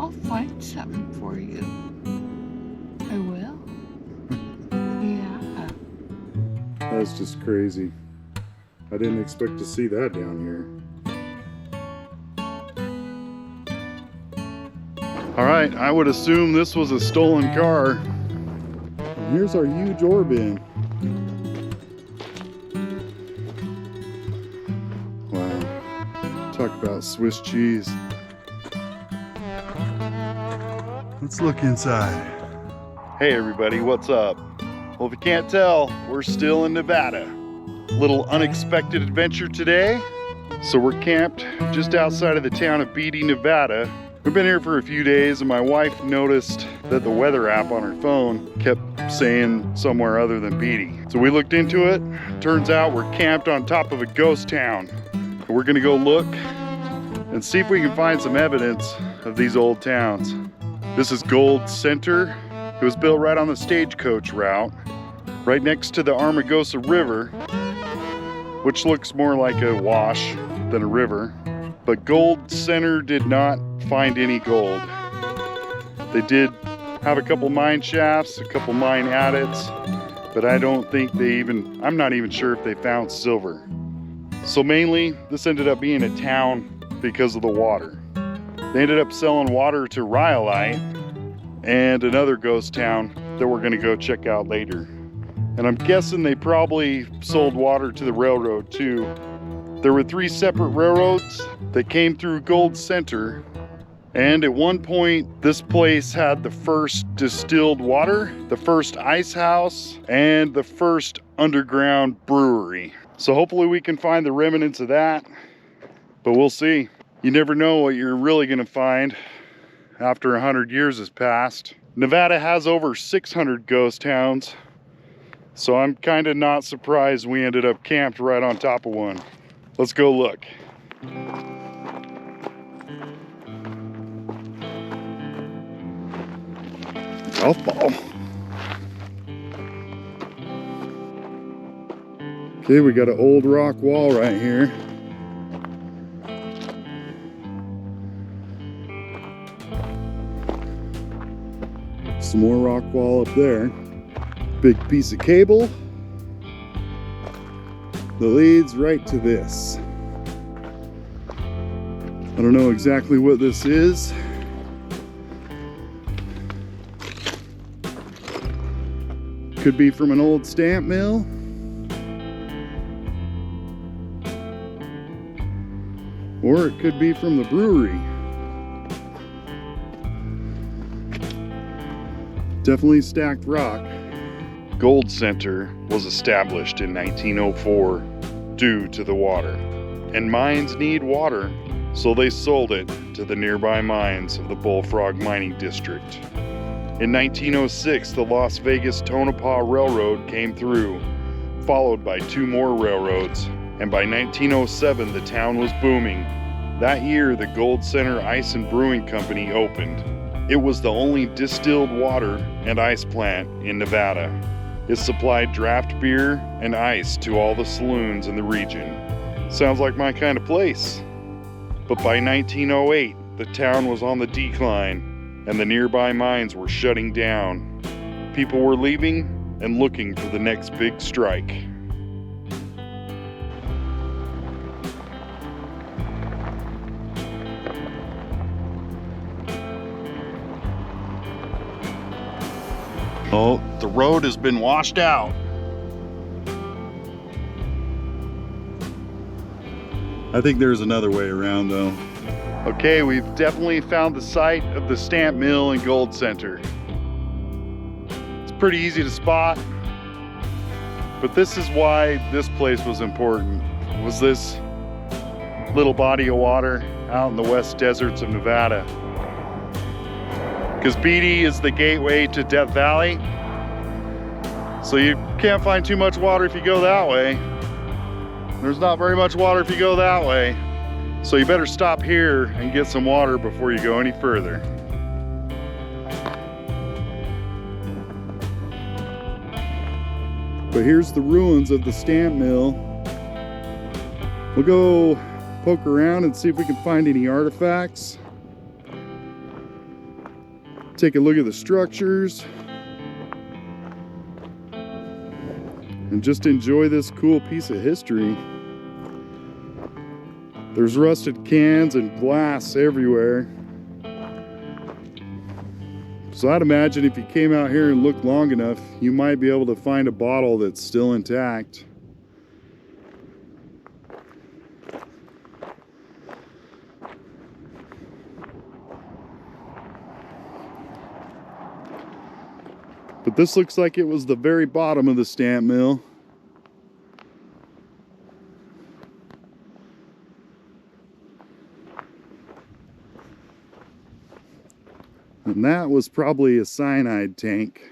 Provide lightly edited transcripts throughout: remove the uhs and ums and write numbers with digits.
I'll find something for you. I will. Yeah. That's just crazy. I didn't expect to see that down here. All right, I would assume this was a stolen car. And here's our huge ore bin. Wow, talk about Swiss cheese. Let's look inside. Hey everybody, what's up? Well, if you can't tell, we're still in Nevada. Little unexpected adventure today. So we're camped just outside of the town of Beatty, Nevada. We've been here for a few days and my wife noticed that the weather app on her phone kept saying somewhere other than Beatty. So we looked into it. Turns out we're camped on top of a ghost town. We're gonna go look and see if we can find some evidence of these old towns. This is Gold Center. It was built right on the stagecoach route, right next to the Armagosa River, which looks more like a wash than a river. But Gold Center did not find any gold. They did have a couple mine shafts, a couple mine adits, but I don't think I'm not even sure if they found silver. So mainly, this ended up being a town because of the water. They ended up selling water to Rhyolite and another ghost town that we're gonna go check out later. And I'm guessing they probably sold water to the railroad too. There were 3 separate railroads that came through Gold Center. And at one point, this place had the first distilled water, the first ice house, and the first underground brewery. So hopefully we can find the remnants of that, but we'll see. You never know what you're really gonna find after 100 years has passed. Nevada has over 600 ghost towns, so I'm kind of not surprised we ended up camped right on top of one. Let's go look. Golf ball. Okay, we got an old rock wall right here. Some more rock wall up there. Big piece of cable that leads right to this. I don't know exactly what this is. Could be from an old stamp mill. Or it could be from the brewery. Definitely stacked rock. Gold Center was established in 1904 due to the water. And mines need water, so they sold it to the nearby mines of the Bullfrog Mining District. In 1906, the Las Vegas Tonopah Railroad came through, followed by 2 more railroads, and by 1907 the town was booming. That year, the Gold Center Ice and Brewing Company opened. It was the only distilled water and ice plant in Nevada. It supplied draft beer and ice to all the saloons in the region. Sounds like my kind of place. But by 1908, the town was on the decline and the nearby mines were shutting down. People were leaving and looking for the next big strike. Oh, the road has been washed out. I think there's another way around though. Okay, we've definitely found the site of the stamp mill in Gold Center. It's pretty easy to spot, but this is why this place was important. Was this little body of water out in the west deserts of Nevada. Because Beatty is the gateway to Death Valley. So you can't find too much water if you go that way. There's not very much water if you go that way. So you better stop here and get some water before you go any further. But here's the ruins of the stamp mill. We'll go poke around and see if we can find any artifacts. take a look at the structures and just enjoy this cool piece of history. There's rusted cans and glass everywhere. So I'd imagine if you came out here and looked long enough, you might be able to find a bottle that's still intact. But this looks like it was the very bottom of the stamp mill. And that was probably a cyanide tank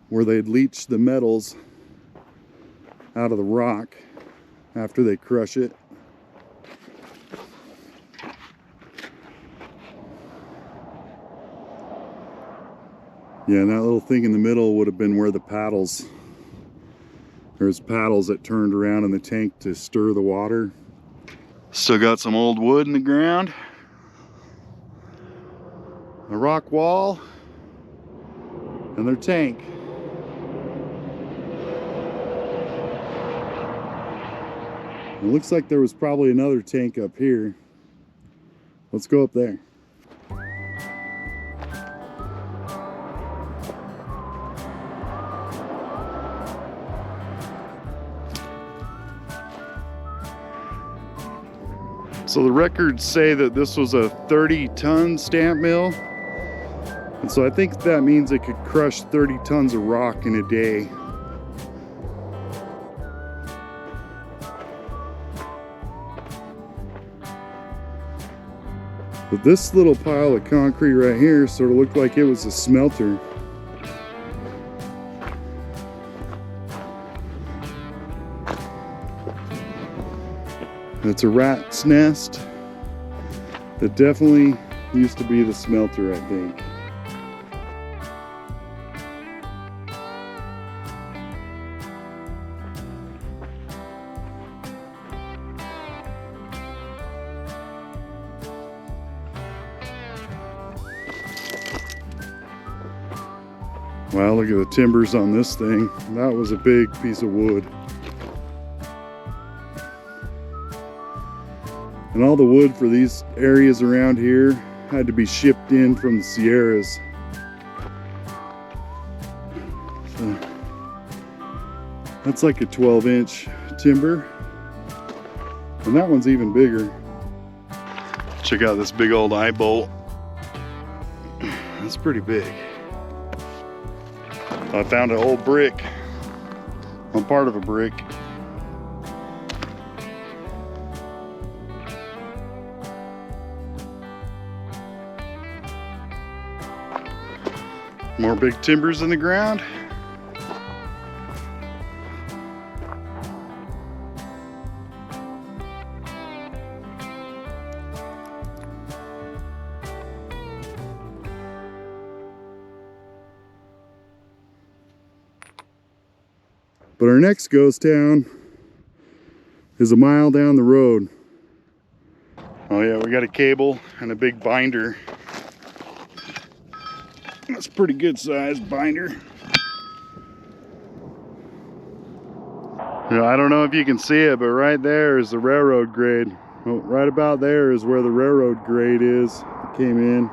where they'd leach the metals out of the rock after they crush it. Yeah, and that little thing in the middle would have been where the paddles, there's paddles that turned around in the tank to stir the water. Still got some old wood in the ground. A rock wall and their tank. It looks like there was probably another tank up here. Let's go up there. So the records say that this was a 30-ton stamp mill. And so I think that means it could crush 30 tons of rock in a day. But this little pile of concrete right here sort of looked like it was a smelter. It's a rat's nest. That definitely used to be the smelter, I think. Wow, look at the timbers on this thing. That was a big piece of wood. And all the wood for these areas around here had to be shipped in from the Sierras. So that's like a 12-inch timber. And that one's even bigger. Check out this big old eye bolt. That's pretty big. I found an old brick. I'm part of a brick. More big timbers in the ground. But our next ghost town is a mile down the road. Oh yeah, we got a cable and a big binder. That's a pretty good sized binder. You know, I don't know if you can see it, but right there is the railroad grade. Well, right about there is where the railroad grade is. It came in.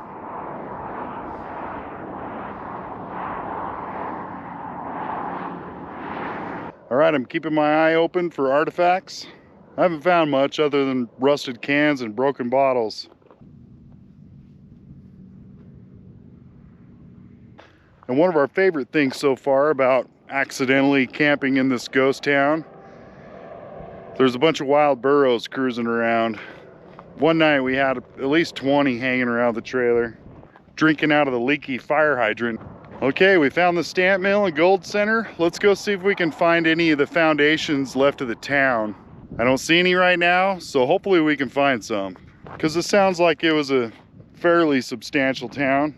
All right, I'm keeping my eye open for artifacts. I haven't found much other than rusted cans and broken bottles. And one of our favorite things so far about accidentally camping in this ghost town, there's a bunch of wild burros cruising around. One night we had at least 20 hanging around the trailer, drinking out of the leaky fire hydrant. Okay, we found the stamp mill and gold center. Let's go see if we can find any of the foundations left of the town. I don't see any right now, so hopefully we can find some, because it sounds like it was a fairly substantial town.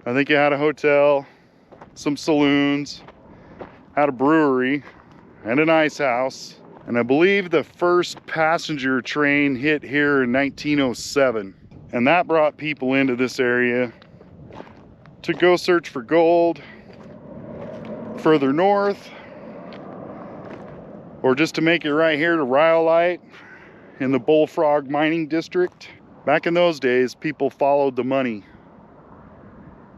I think it had a hotel, some saloons, had a brewery, and an ice house. And I believe the first passenger train hit here in 1907. And that brought people into this area to go search for gold further north, or just to make it right here to Rhyolite in the Bullfrog mining district. Back in those days, people followed the money,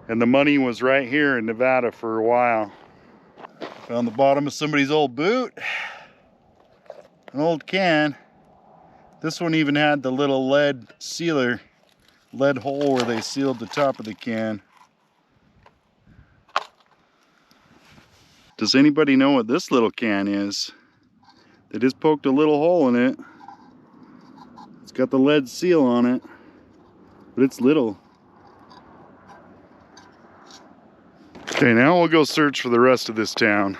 and the money was right here in Nevada for a while. Found the bottom of somebody's old boot, an old can. This one even had the little lead hole where they sealed the top of the can. Does anybody know what this little can is? They just poked a little hole in it. It's got the lead seal on it, but it's little. Okay, now we'll go search for the rest of this town.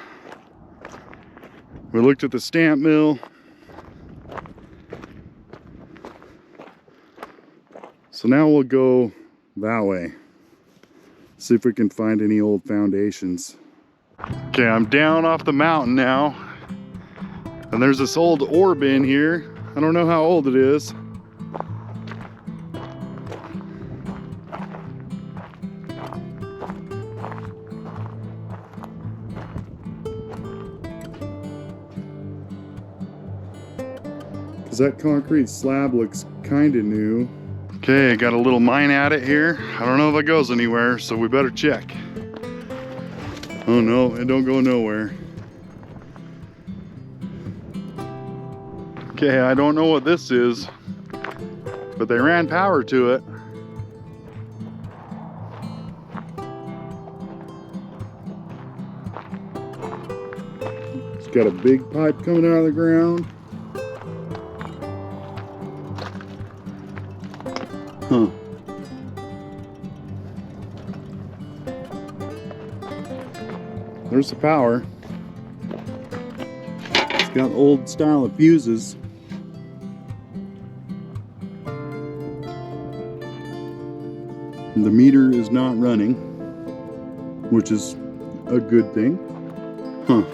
We looked at the stamp mill. So now we'll go that way. See if we can find any old foundations. Okay, I'm down off the mountain now. And there's this old ore bin here. I don't know how old it is. Because that concrete slab looks kind of new. Okay, got a little mine at it here. I don't know if it goes anywhere, so we better check. Oh no, it don't go nowhere. Okay, I don't know what this is, but they ran power to it. It's got a big pipe coming out of the ground. Huh. There's the power. It's got old style of fuses. The meter is not running, which is a good thing. Huh.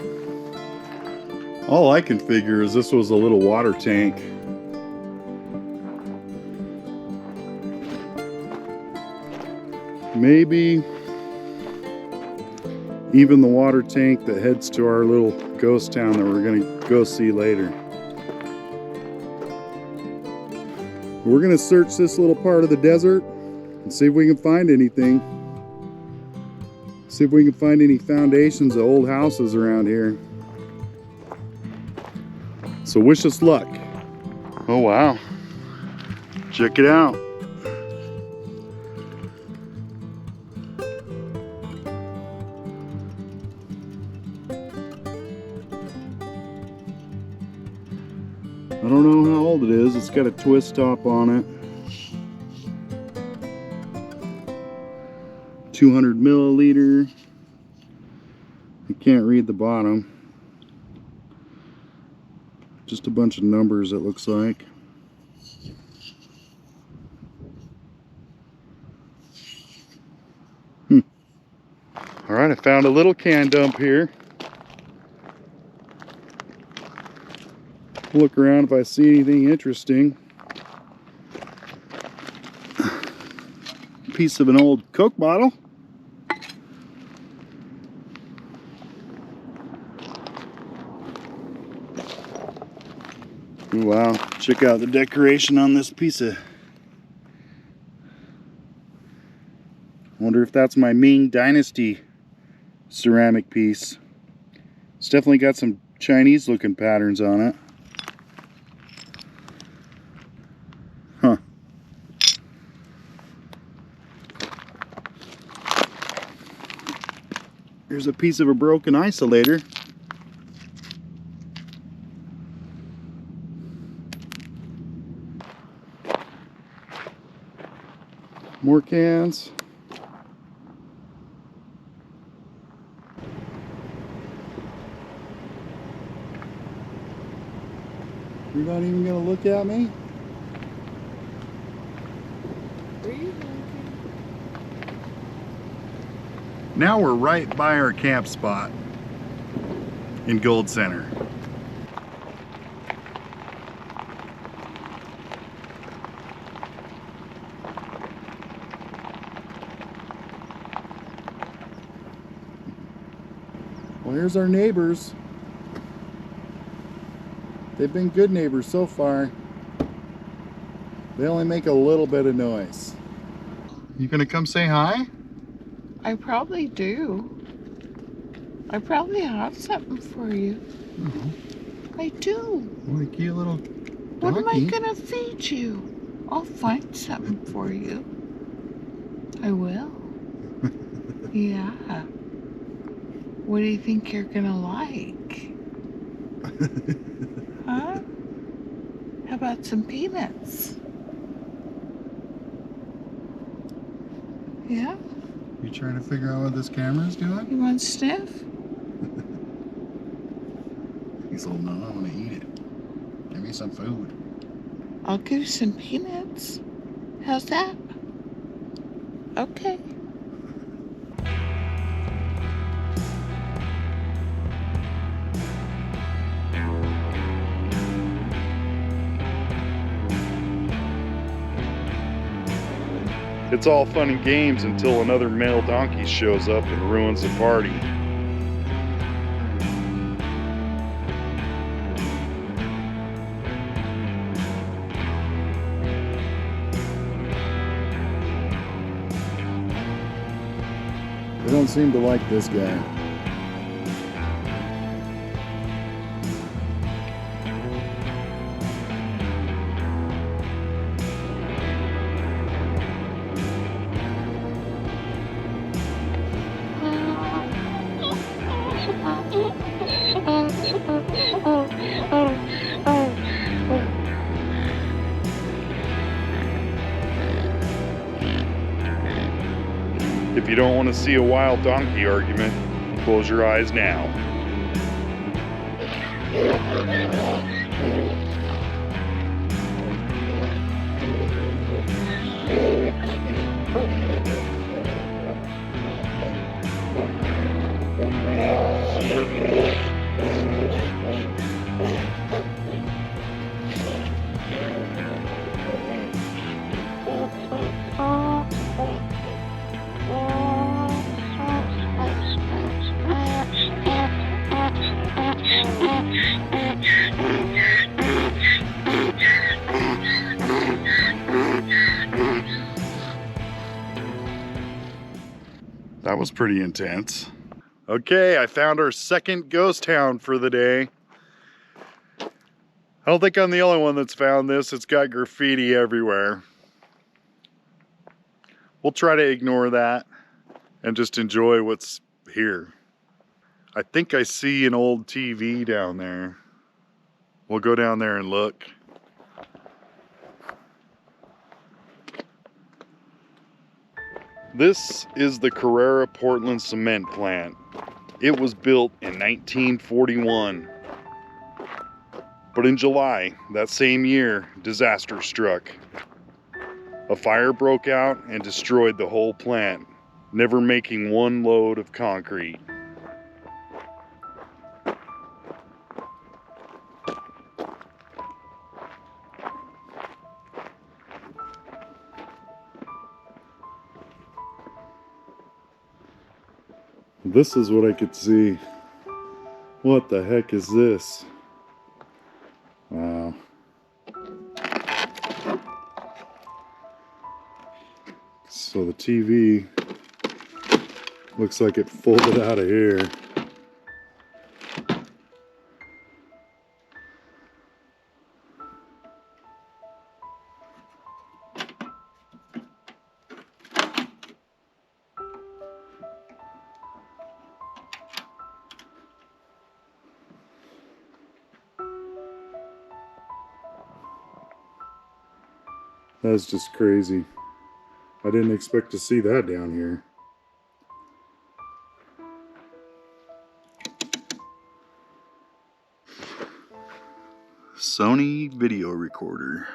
All I can figure is this was a little water tank. Maybe even the water tank that heads to our little ghost town that we're gonna go see later. We're gonna search this little part of the desert and see if we can find anything. See if we can find any foundations of old houses around here. So wish us luck. Oh wow, check it out. I don't know how old it is. It's got a twist top on it. 200 milliliter. I can't read the bottom. Just a bunch of numbers, it looks like. All right, I found a little can dump here. Look around if I see anything interesting. Piece of an old Coke bottle. Ooh, wow, check out the decoration on this piece of... Wonder if that's my Ming Dynasty ceramic piece. It's definitely got some Chinese looking patterns on it. Huh. Here's a piece of a broken isolator. More cans. You're not even gonna look at me? Where are you looking? Now we're right by our camp spot in Gold Center. Well, here's our neighbors. They've been good neighbors so far. They only make a little bit of noise. You gonna come say hi? I probably do. I probably have something for you. I do. What a cute little What am I donkey. gonna feed you? I'll find something for you. I will. Yeah. What do you think you're gonna like? Huh? How about some peanuts? Yeah? You trying to figure out what this camera's doing? You want to sniff? He's holding on, I want to eat it. Give me some food. I'll give you some peanuts. How's that? Okay. It's all fun and games until another male donkey shows up and ruins the party. They don't seem to like this guy. If you don't want to see a wild donkey argument, close your eyes now. That was pretty intense. Okay, I found our second ghost town for the day. I don't think I'm the only one that's found this. It's got graffiti everywhere. We'll try to ignore that and just enjoy what's here. I think I see an old TV down there. We'll go down there and look. This is the Carrera Portland cement plant. It was built in 1941. But in July, that same year, disaster struck. A fire broke out and destroyed the whole plant, never making one load of concrete. This is what I could see. What the heck is this? Wow. So the TV looks like it folded out of here. That's just crazy. I didn't expect to see that down here. Sony video recorder.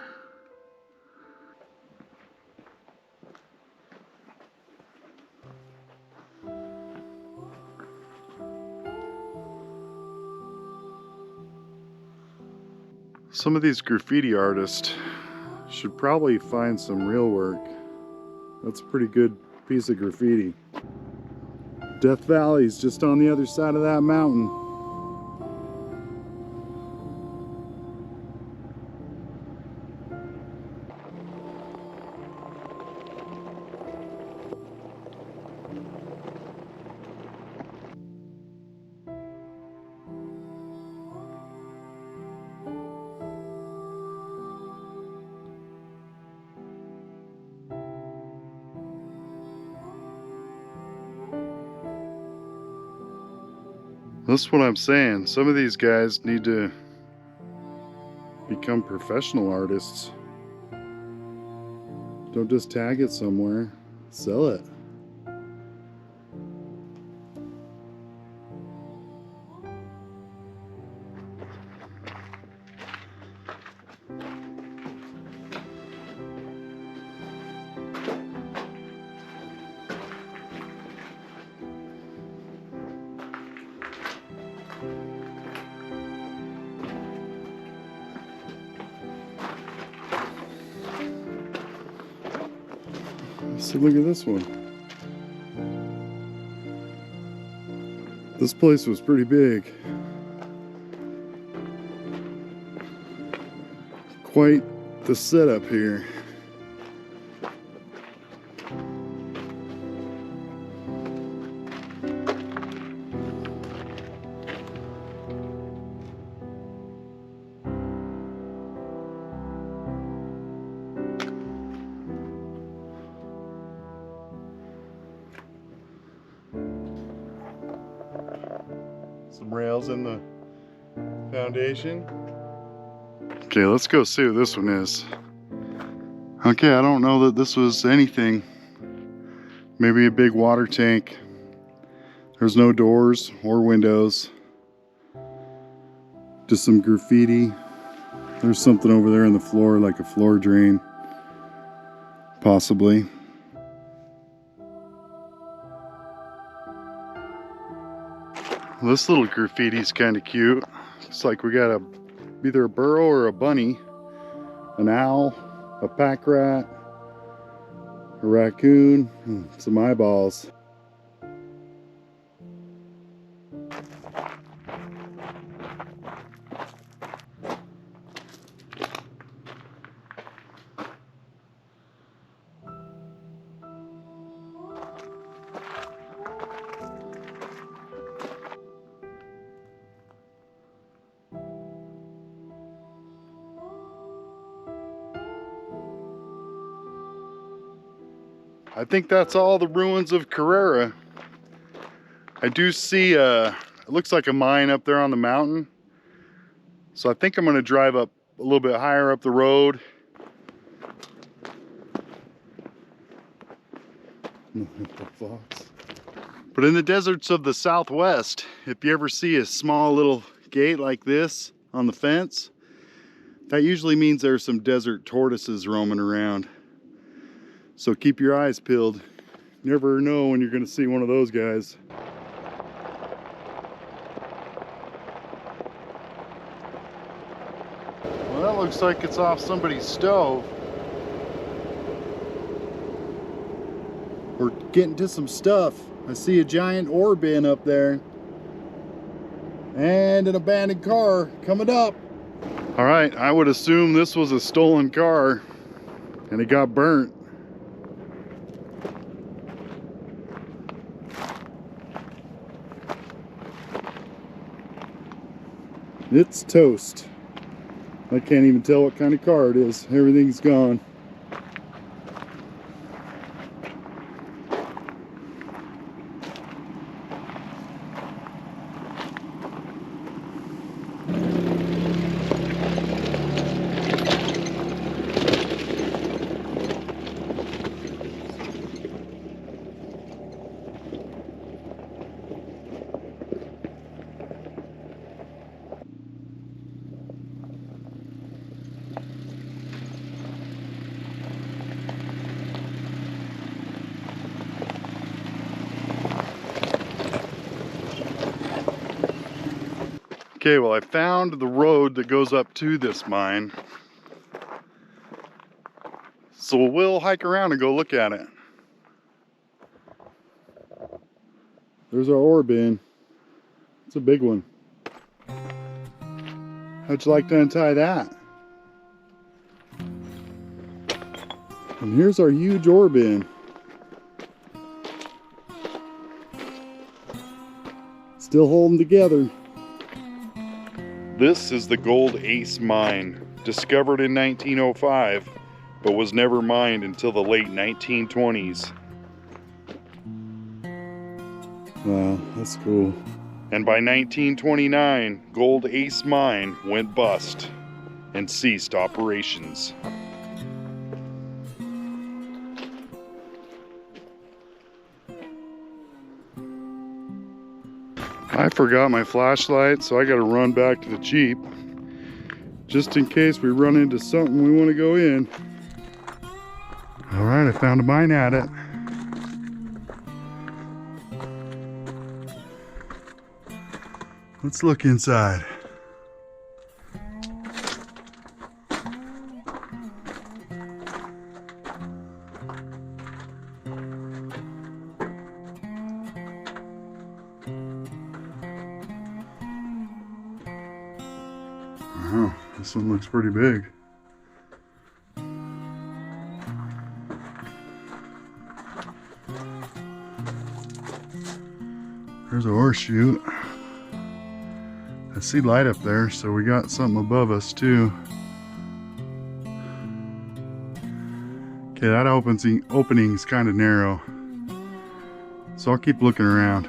Some of these graffiti artists should probably find some real work. That's a pretty good piece of graffiti. Death Valley's just on the other side of that mountain. That's what I'm saying. Some of these guys need to become professional artists. Don't just tag it somewhere, sell it. So look at this one. This place was pretty big. Quite the setup here. Some rails in the foundation. Okay, let's go see what this one is. Okay, I don't know that this was anything. Maybe a big water tank. There's no doors or windows. Just some graffiti. There's something over there on the floor, like a floor drain. Possibly. This little graffiti's kind of cute. Looks like we got either a burro or a bunny, an owl, a pack rat, a raccoon, and some eyeballs. I think that's all the ruins of Carrera. I do see it looks like a mine up there on the mountain. So I think I'm gonna drive up a little bit higher up the road. But in the deserts of the Southwest, if you ever see a small little gate like this on the fence, that usually means there's some desert tortoises roaming around. So keep your eyes peeled. You never know when you're gonna see one of those guys. Well, that looks like it's off somebody's stove. We're getting to some stuff. I see a giant ore bin up there. And an abandoned car coming up. All right, I would assume this was a stolen car and it got burnt. It's toast. I can't even tell what kind of car it is. Everything's gone. Okay, well, I found the road that goes up to this mine. So we'll hike around and go look at it. There's our ore bin. It's a big one. How'd you like to untie that? And here's our huge ore bin. Still holding together. This is the Gold Ace mine, discovered in 1905, but was never mined until the late 1920s. Wow, that's cool. And by 1929, Gold Ace Mine went bust and ceased operations. I forgot my flashlight, so I gotta run back to the Jeep just in case we run into something we want to go in. All right, I found a mine at it. Let's look inside. Wow, this one looks pretty big. There's a horseshoe. I see light up there, so we got something above us too. Okay, that opening's kind of narrow, so I'll keep looking around.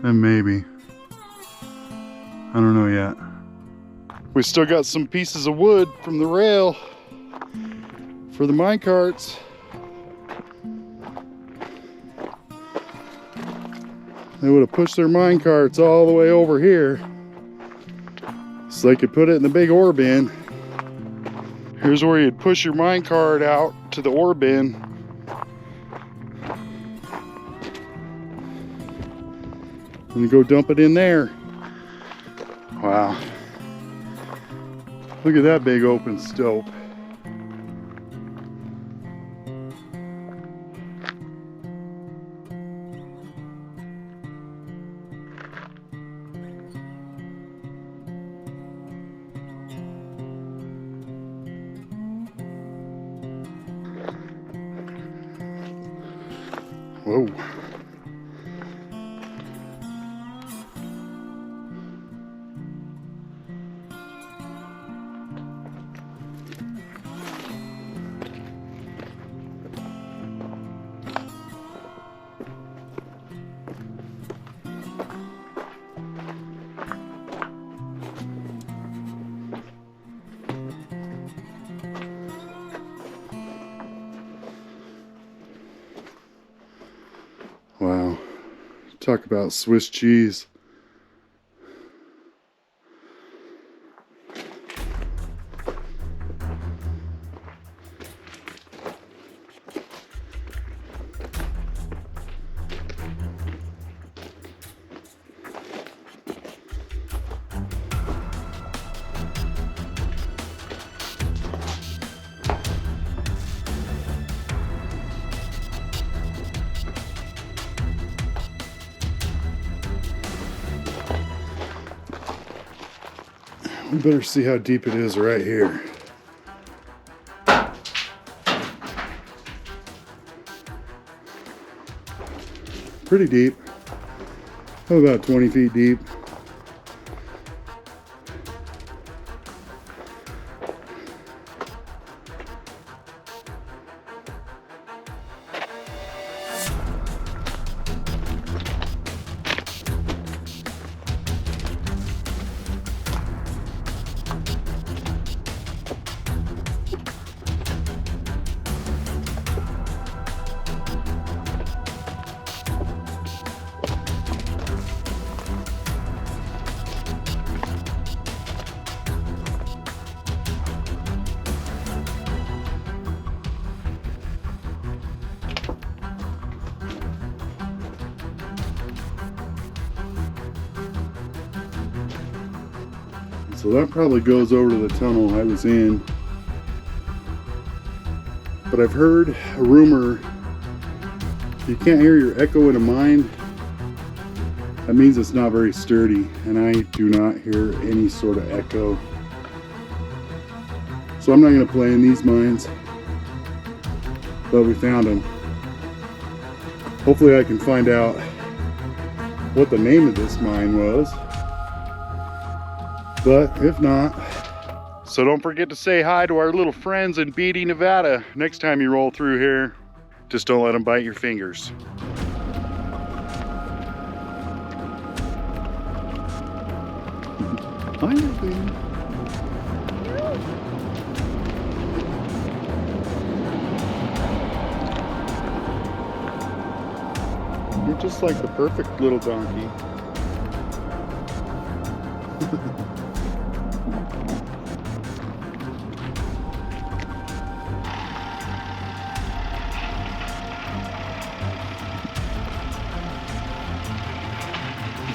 And maybe, I don't know yet. We still got some pieces of wood from the rail for the mine carts. They would have pushed their mine carts all the way over here so they could put it in the big ore bin. Here's where you'd push your mine cart out to the ore bin. And you go dump it in there. Wow. Look at that big open stope. Whoa. Wow, talk about Swiss cheese. We better see how deep it is right here. Pretty deep. About 20 feet deep. So that probably goes over to the tunnel I was in. But I've heard a rumor You can't hear your echo in a mine. That means it's not very sturdy, and I do not hear any sort of echo. So I'm not going to play in these mines, but we found them. Hopefully I can find out what the name of this mine was, but if not. So don't forget to say hi to our little friends in Beatty, Nevada next time you roll through here. Just don't let them bite your fingers. Hi, baby. You're just like the perfect little donkey.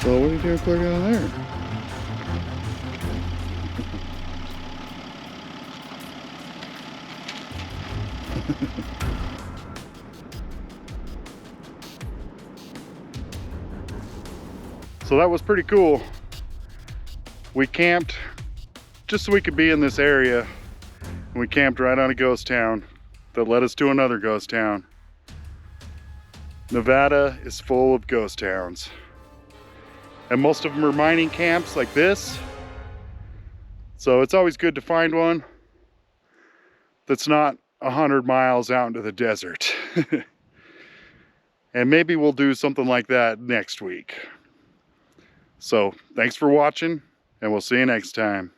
So what are you doing clear down there? So that was pretty cool. We camped just so we could be in this area. And we camped right on a ghost town that led us to another ghost town. Nevada is full of ghost towns. And most of them are mining camps like this. So it's always good to find one that's not 100 miles out into the desert. And maybe we'll do something like that next week. So thanks for watching, and we'll see you next time.